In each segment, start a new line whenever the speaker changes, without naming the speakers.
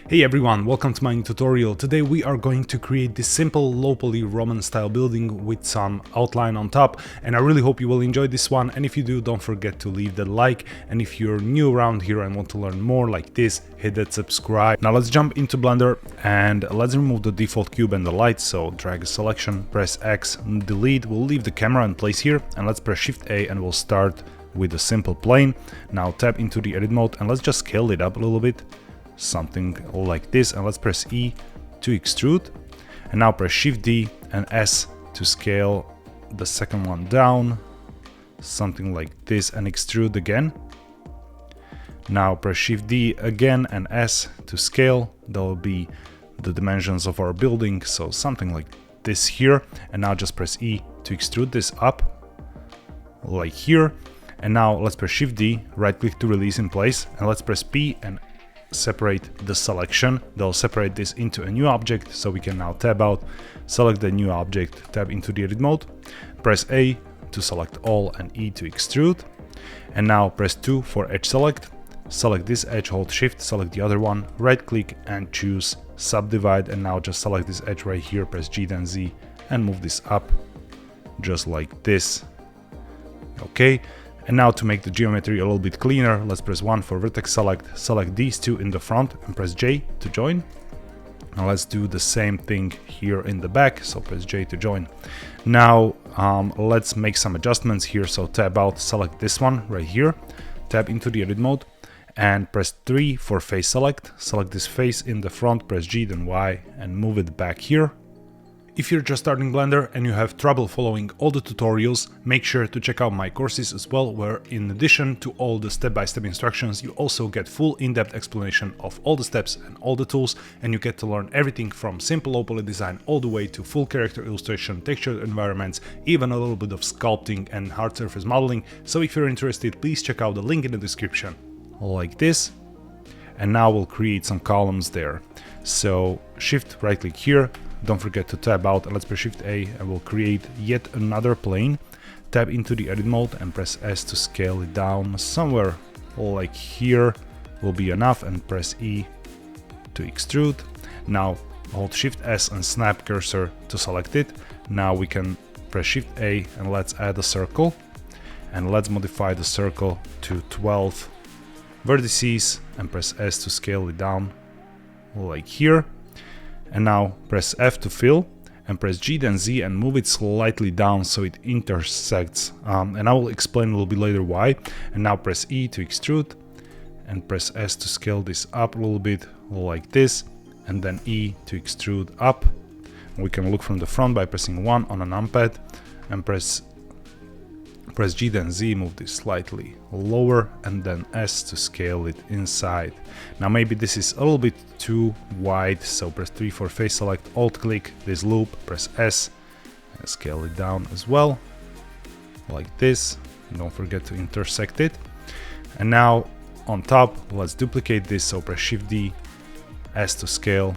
Hey everyone, welcome to my new tutorial. Today we are going to create this simple low poly Roman style building with some outline on top, and I really hope you will enjoy this one. And if you do, don't forget to leave that like, and if you're new around here and want to learn more like this, hit that subscribe. Now let's jump into Blender and let's remove the default cube and the light. So drag a selection, press X, delete. We'll leave the camera in place here, and let's press Shift A and we'll start with a simple plane. Now tap into the edit mode and let's just scale it up a little bit, something like this, and let's press E to extrude, and now press Shift D and S to scale the second one down, something like this, and extrude again. Now press Shift D again and S to scale. That will be the dimensions of our building, so something like this here, and now just press E to extrude this up like here. And now let's press Shift D, right click to release in place, and let's press P and separate the selection. They'll separate this into a new object, so we can now tab out, select the new object, tab into the edit mode, press A to select all and E to extrude, and now press 2 for edge select. Select this edge, hold Shift, select the other one, right click and choose subdivide, and now just select this edge right here, press G then Z and move this up just like this. Okay. And now to make the geometry a little bit cleaner, let's press 1 for vertex select, select these two in the front and press J to join. Now let's do the same thing here in the back, so press J to join. Now let's make some adjustments here, so tab out, select this one right here, tab into the edit mode and press 3 for face select, select this face in the front, press G then Y and move it back here. If you're just starting Blender and you have trouble following all the tutorials, make sure to check out my courses as well, where in addition to all the step-by-step instructions, you also get full in-depth explanation of all the steps and all the tools, and you get to learn everything from simple low poly design all the way to full character illustration, textured environments, even a little bit of sculpting and hard surface modeling. So if you're interested, please check out the link in the description, like this. And now we'll create some columns there. So Shift right click here, don't forget to tab out and let's press Shift A and we'll create yet another plane. Tab into the edit mode and press S to scale it down somewhere like here will be enough, and press E to extrude. Now hold Shift S and snap cursor to select it. Now we can press Shift A and let's add a circle, and let's modify the circle to 12 vertices and press S to scale it down like here. And now press F to fill and press G then Z and move it slightly down so it intersects, and I will explain a little bit later why. And now press E to extrude and press S to scale this up a little bit like this, and then E to extrude up. We can look from the front by pressing 1 on a numpad and press G then Z, move this slightly lower, and then S to scale it inside. Now maybe this is a little bit too wide, so press 3 for face select, alt click this loop, press S and scale it down as well, like this. Don't forget to intersect it. And now on top, let's duplicate this, so press Shift D, S to scale,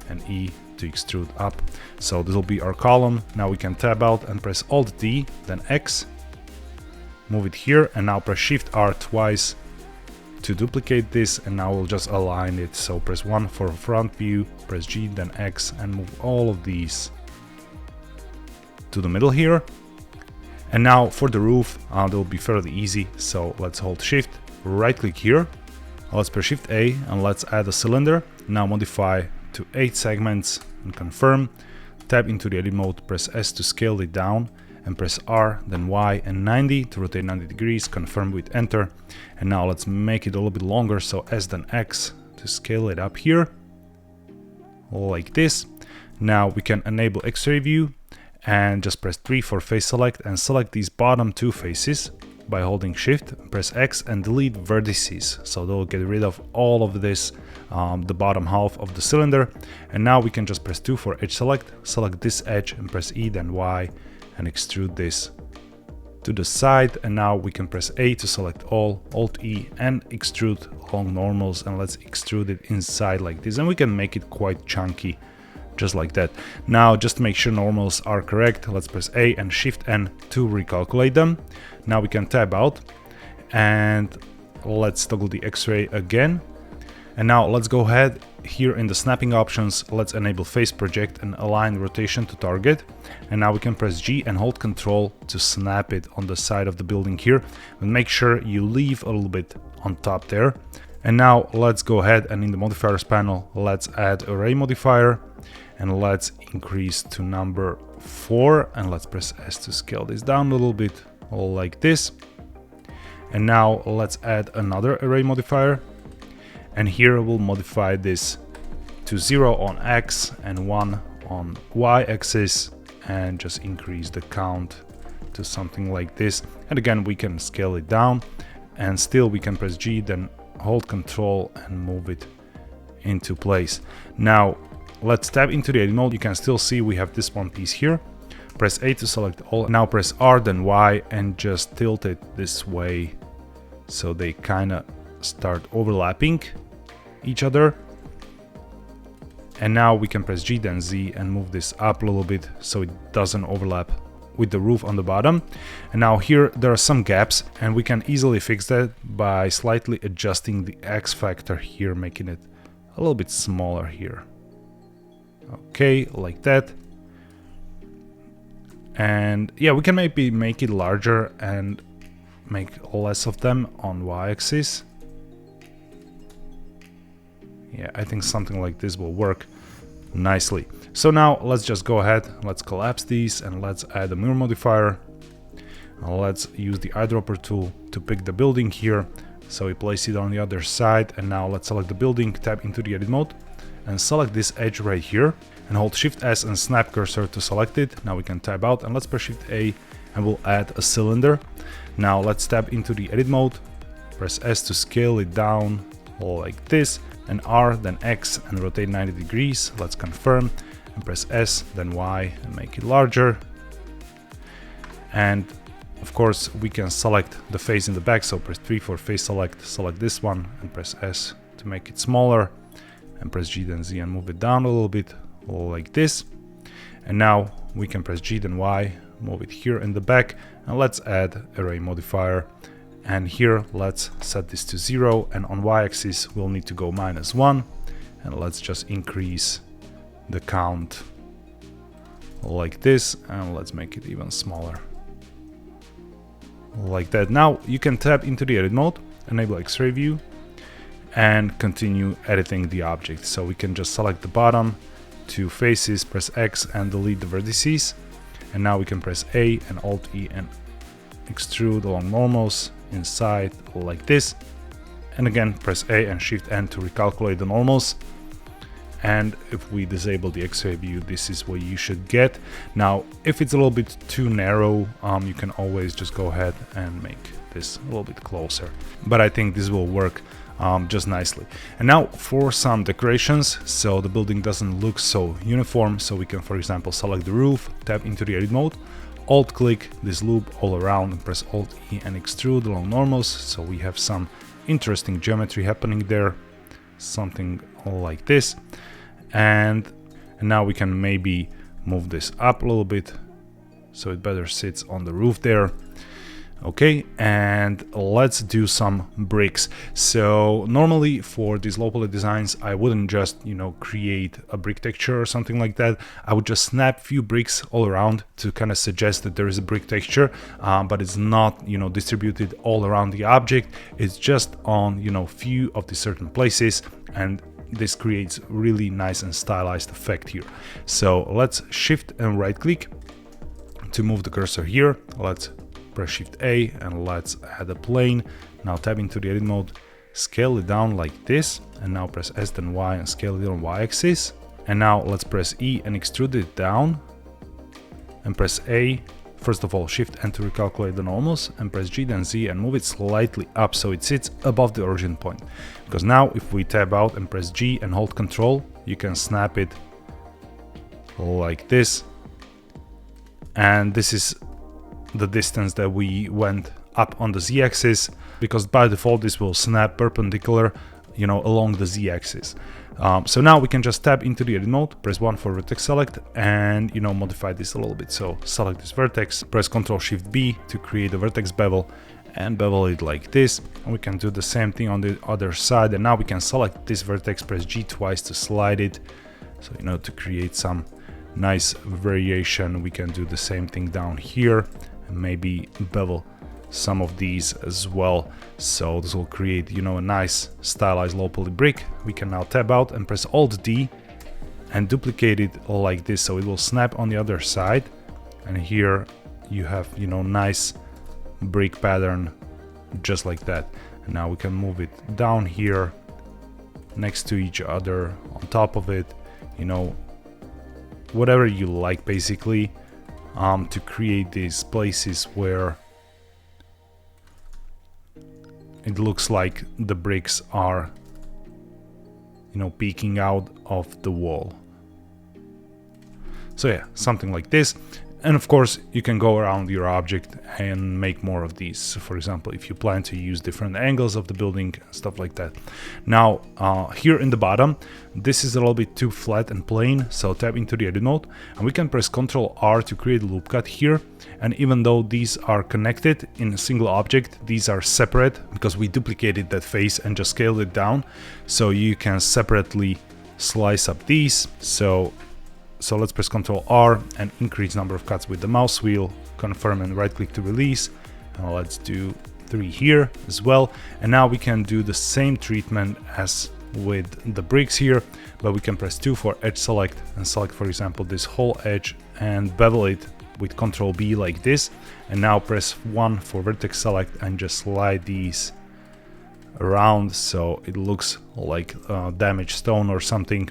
and E to extrude up. So this will be our column. Now we can tab out and press Alt D, then X, move it here, and now press Shift R twice to duplicate this, and now we'll just align it. So press 1 for front view, press G then X and move all of these to the middle here. And now for the roof, that will be fairly easy, so let's hold Shift, right click here, let's press Shift A and let's add a cylinder. Now modify to 8 segments and confirm, tab into the edit mode, press S to scale it down and press R then Y and 90 to rotate 90 degrees, confirm with enter. And now let's make it a little bit longer, so S then X to scale it up here like this. Now we can enable X-ray view and just press 3 for face select and select these bottom 2 faces by holding Shift, press X and delete vertices, so they'll get rid of all of this, the bottom half of the cylinder. And now we can just press 2 for edge select, select this edge and press E then Y and extrude this to the side. And now we can press A to select all, Alt E and extrude along normals, and let's extrude it inside like this, and we can make it quite chunky just like that. Now just to make sure normals are correct, let's press A and Shift N to recalculate them. Now we can tab out and let's toggle the X-ray again, And now let's go ahead here in the snapping options, let's enable face project and align rotation to target. And now we can press G and hold Control to snap it on the side of the building here, and make sure you leave a little bit on top there. And now let's go ahead and in the modifiers panel, let's add array modifier and let's increase to number 4, and let's press S to scale this down a little bit, like this. And now let's add another array modifier, and here we'll modify this to 0 on X and 1 on Y axis, and just increase the count to something like this. And again, we can scale it down, and still we can press G, then hold Control and move it into place. Now let's tap into the edit mode. You can still see we have this one piece here. Press A to select all. Now press R then Y and just tilt it this way so they kind of start overlapping each other. And now we can press G then Z and move this up a little bit so it doesn't overlap with the roof on the bottom. And now here there are some gaps, and we can easily fix that by slightly adjusting the X factor here, making it a little bit smaller here. Okay, like that. And yeah, we can maybe make it larger and make less of them on Y-axis. Yeah, I think something like this will work nicely. So now let's just go ahead, let's collapse these and let's add a mirror modifier. Let's use the eyedropper tool to pick the building here. So we place it on the other side, and now let's select the building, tap into the edit mode and select this edge right here and hold Shift S and snap cursor to select it. Now we can tab out and let's press Shift A and we'll add a cylinder. Now let's tap into the edit mode, press S to scale it down like this, and R then X and rotate 90 degrees. Let's confirm and press S then Y and make it larger. And of course we can select the face in the back, so press 3 for face select, select this one and press S to make it smaller, and press G then Z and move it down a little bit like this. And now we can press G then Y, move it here in the back, and let's add array modifier. And here let's set this to 0, and on Y-axis we'll need to go -1, and let's just increase the count like this, and let's make it even smaller like that. Now you can tap into the edit mode, enable X-ray view and continue editing the object. So we can just select the bottom two faces, press X and delete the vertices, and now we can press A and Alt E and extrude along normals inside like this, and again press A and Shift N to recalculate the normals. And if we disable the X-ray view, this is what you should get. Now if it's a little bit too narrow, you can always just go ahead and make this a little bit closer, but I think this will work just nicely. And now for some decorations, so the building doesn't look so uniform, so we can, for example, select the roof, tap into the edit mode, alt click this loop all around and press Alt E and extrude along normals, so we have some interesting geometry happening there, something like this. And now we can maybe move this up a little bit so it better sits on the roof there. Okay, and let's do some bricks. So normally for these low poly designs, I wouldn't just, create a brick texture or something like that. I would just snap few bricks all around to kind of suggest that there is a brick texture, but it's not, distributed all around the object. It's just on, few of the certain places, and this creates really nice and stylized effect here. So let's shift and right click to move the cursor here. Let's press Shift A and let's add a plane. Now tap into the edit mode, scale it down like this, and now press S then Y and scale it on Y axis. And now let's press E and extrude it down, and press A. First of all, Shift N to recalculate the normals, and press G then Z and move it slightly up so it sits above the origin point. Because now if we tab out and press G and hold Control, you can snap it like this. And this is the distance that we went up on the Z-axis, because by default this will snap perpendicular, along the Z-axis. So now we can just tap into the edit mode, press 1 for vertex select, and modify this a little bit. So select this vertex, press Ctrl Shift B to create a vertex bevel, and bevel it like this. And we can do the same thing on the other side, and now we can select this vertex, press G twice to slide it, so to create some nice variation. We can do the same thing down here and maybe bevel some of these as well, so this will create a nice stylized low poly brick. We can now tab out and press Alt D and duplicate it like this, so it will snap on the other side, and here you have nice brick pattern just like that. And now we can move it down here next to each other, on top of it, whatever you like basically, to create these places where it looks like the bricks are peeking out of the wall. So yeah, something like this. And of course you can go around your object and make more of these. So for example, if you plan to use different angles of the building, stuff like that. Now here in the bottom, this is a little bit too flat and plain, so tap into the edit mode and we can press Ctrl R to create a loop cut here. And even though these are connected in a single object, these are separate because we duplicated that face and just scaled it down, so you can separately slice up these. So let's press Ctrl R and increase number of cuts with the mouse wheel, confirm and right click to release. And let's do 3 here as well. And now we can do the same treatment as with the bricks here, but we can press 2 for edge select and select, for example, this whole edge and bevel it with Ctrl B like this. And now press 1 for vertex select and just slide these around so it looks like damaged stone or something,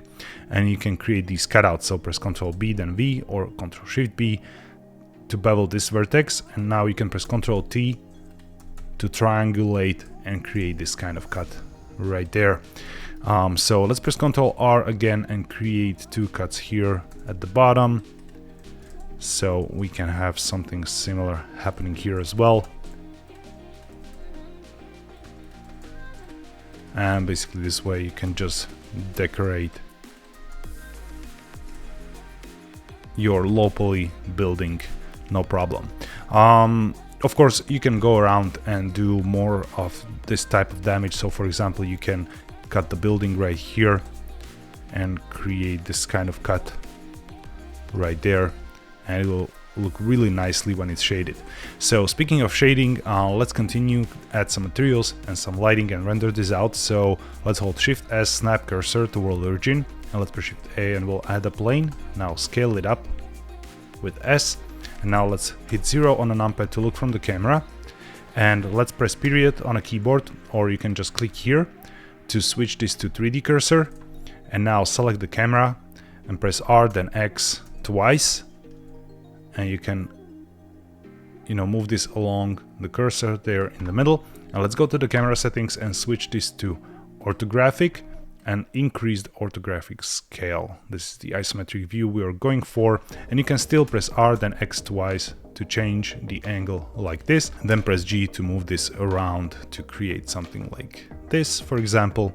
and you can create these cutouts. So press Ctrl B then V or Ctrl Shift B to bevel this vertex, and now you can press Ctrl T to triangulate and create this kind of cut right there. So let's press Ctrl R again and create 2 cuts here at the bottom, so we can have something similar happening here as well. And basically this way you can just decorate your low poly building, no problem. Of course you can go around and do more of this type of damage. So for example, you can cut the building right here and create this kind of cut right there, and it will look really nicely when it's shaded. So speaking of shading, let's continue, add some materials and some lighting and render this out. So let's hold Shift S, snap cursor to world origin, and let's press Shift A and we'll add a plane. Now scale it up with S, and now let's hit 0 on a numpad to look from the camera, and let's press period on a keyboard, or you can just click here to switch this to 3D cursor. And now select the camera and press R then X twice, and you can move this along the cursor there in the middle. And let's go to the camera settings and switch this to orthographic and increased orthographic scale. This is the isometric view we are going for, and you can still press R then X twice to change the angle like this, and then press G to move this around to create something like this, for example.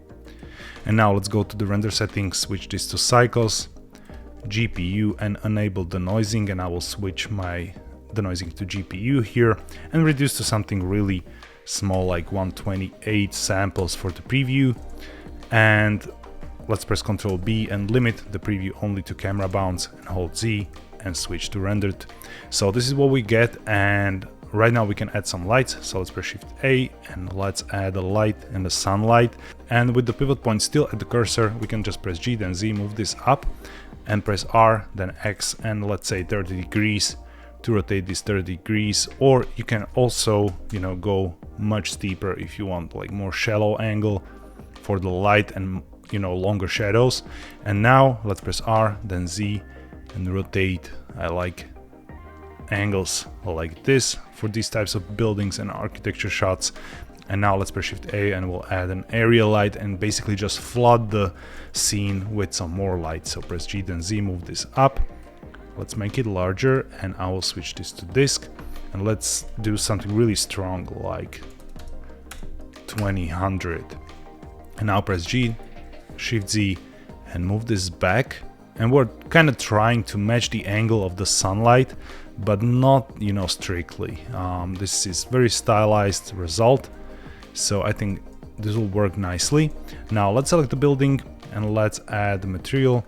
And now let's go to the render settings, switch this to cycles, GPU, and enable denoising, and I will switch my denoising to GPU here and reduce to something really small like 128 samples for the preview. And let's press Ctrl B and limit the preview only to camera bounce, and hold Z and switch to rendered. So this is what we get, and right now we can add some lights. So let's press Shift A and let's add a light and a sunlight, and with the pivot point still at the cursor we can just press G then Z, move this up, and press R then X and let's say 30 degrees to rotate this 30 degrees. Or you can also go much steeper if you want, like more shallow angle for the light and longer shadows. And now let's press R then Z and rotate. I like angles like this for these types of buildings and architecture shots. And now let's press Shift A and we'll add an area light and basically just flood the scene with some more light. So press G then Z, move this up. Let's make it larger, and I will switch this to disk, and let's do something really strong like 2000. And now press G, Shift Z and move this back. And we're kind of trying to match the angle of the sunlight, but not, you know, strictly. This is very stylized result, so I think this will work nicely. Now let's select the building and let's add the material,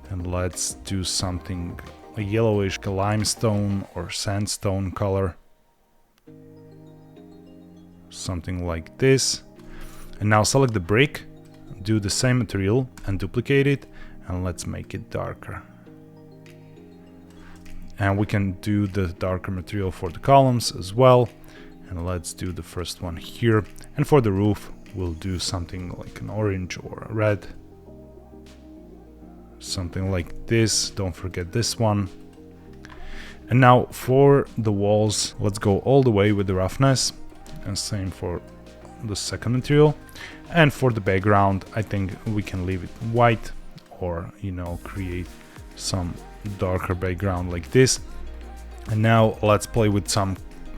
and let's do something a yellowish limestone or sandstone color, something like this. And now select the brick, do the same material and duplicate it, and let's make it darker. And we can do the darker material for the columns as well. And let's do the first one here. And for the roof, we'll do something like an orange or a red. Something like this. Don't forget this one. And now for the walls, let's go all the way with the roughness. And same for the second material. And for the background, I think we can leave it white, or, you know, create some darker background like this. And now let's play with some,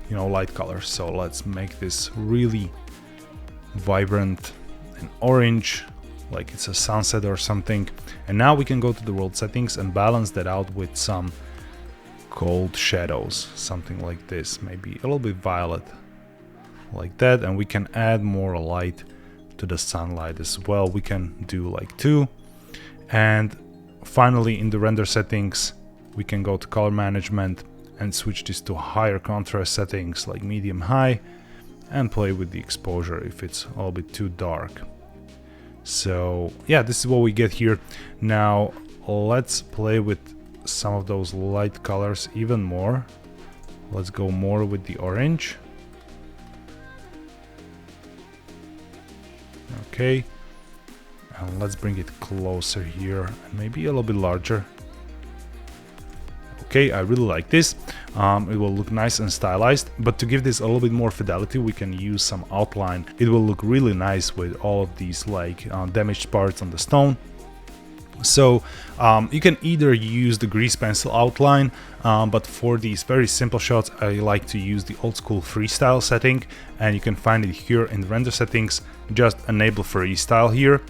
you know, light colors. So let's make this really vibrant and orange, like it's a sunset or something. And now we can go to the world settings and balance that out with some cold shadows, something like this, maybe a little bit violet like that. And we can add more light to the sunlight as well. We can do like 2. And finally, in the render settings, we can go to color management and switch this to higher contrast settings like medium high, and play with the exposure if it's a little bit too dark. So yeah, this is what we get here. Now let's play with some of those light colors even more. Let's go more with the orange. Okay, and let's bring it closer here, and maybe a little bit larger. Okay, I really like this. It will look nice and stylized, but to give this a little bit more fidelity, we can use some outline. It will look really nice with all of these like damaged parts on the stone. So you can either use the grease pencil outline, but for these very simple shots, I like to use the old school freestyle setting, and you can find it here in the render settings. Just enable freestyle here.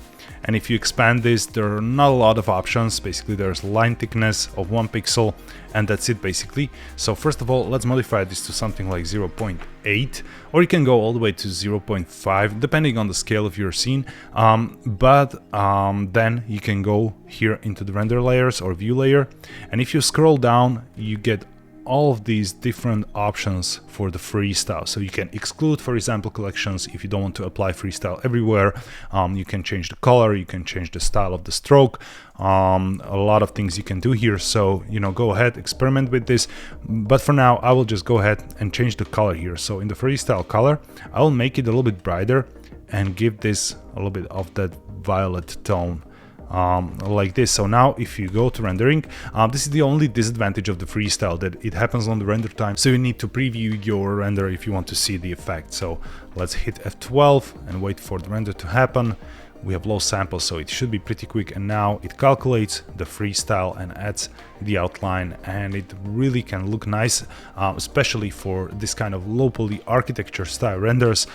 And if you expand this, there are not a lot of options. Basically, there's line thickness of 1 pixel, and that's it basically. So first of all, let's modify this to something like 0.8, or you can go all the way to 0.5, depending on the scale of your scene. Then you can go here into the render layers or view layer, and if you scroll down, you get all of these different options for the freestyle. So you can exclude, for example, collections if you don't want to apply freestyle everywhere. You can change the color, you can change the style of the stroke, a lot of things you can do here. So, you know, go ahead, experiment with this. But for now, I will just go ahead and change the color here. So in the freestyle color, I will make it a little bit brighter and give this a little bit of that violet tone. Like this. So now if you go to rendering, this is the only disadvantage of the freestyle, that it happens on the render time, so you need to preview your render if you want to see the effect. So let's hit F12 and wait for the render to happen. We have low samples, so it should be pretty quick, and now it calculates the freestyle and adds the outline, and it really can look nice, especially for this kind of low poly architecture style renders.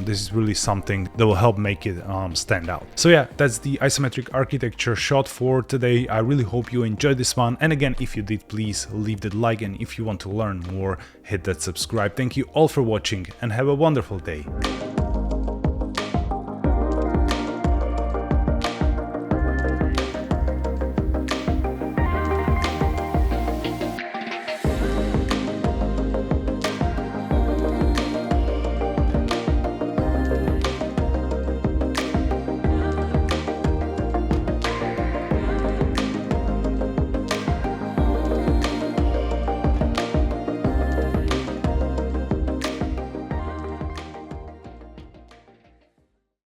This is really something that will help make it stand out. So yeah, that's the isometric architecture shot for today. I really hope you enjoyed this one, and again, if you did, please leave that like, and if you want to learn more, hit that subscribe. Thank you all for watching, and have a wonderful day.